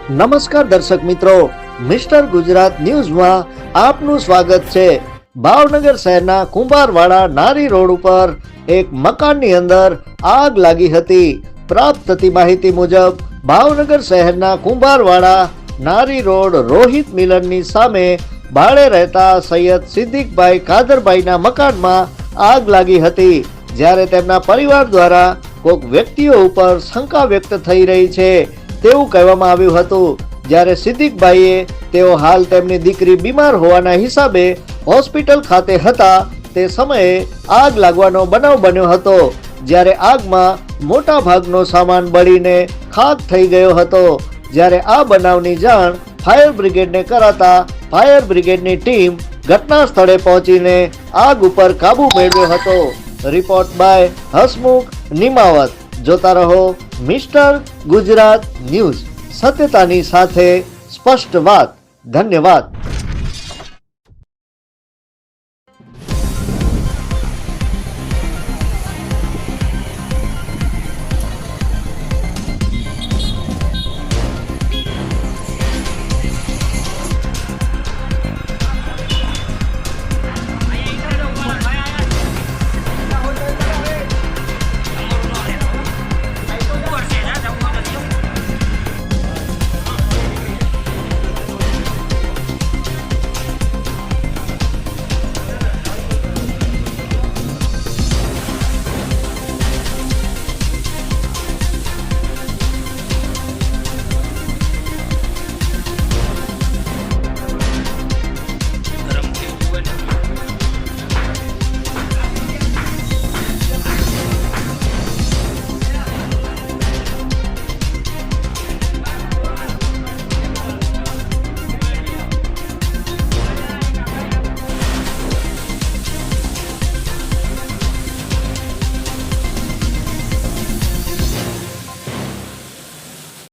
નમસ્કાર દર્શક મિત્રો, મિસ્ટર ગુજરાત ન્યૂઝમાં આપનું સ્વાગત છે। ભાવનગર શહેરના કુંભારવાડા નારી રોડ ઉપર એક મકાનની અંદર આગ લાગી હતી। પ્રાપ્ત થતી માહિતી મુજબ ભાવનગર શહેરના કુંભારવાડા નારી રોડ રોહિત મિલનની સામે ભાડે રહેતા સૈયદ સિદ્દીકભાઈ કાદરભાઈના મકાનમાં આગ લાગી હતી, જ્યારે તેમના પરિવાર દ્વારા કોઈક વ્યક્તિઓ ઉપર શંકા વ્યક્ત થઈ રહી છે તેવું કહેવામાં આવ્યું હતું। જ્યારે સિદ્દીકભાઈએ તેઓ હાલ તેમની દીકરી બીમાર હોવાના હિસાબે હોસ્પિટલ ખાતે હતા તે સમયે આગ લાગવાનો બનાવ બન્યો હતો, જ્યારે આગમાં મોટા ભાગનો સામાન બળીને ખાક થઈ ગયો હતો। જ્યારે આ બનાવની જાણ ફાયર બ્રિગેડને કરાતા ફાયર બ્રિગેડની ટીમ ઘટના સ્થળે પહોંચીને આગ ઉપર કાબુ મેળવ્યો હતો। Report by Hasmukh Nimavat. જોતા રહો મિસ્ટર ગુજરાત ન્યૂઝ, સત્યતાની સાથે સ્પષ્ટ વાત। ધન્યવાદ।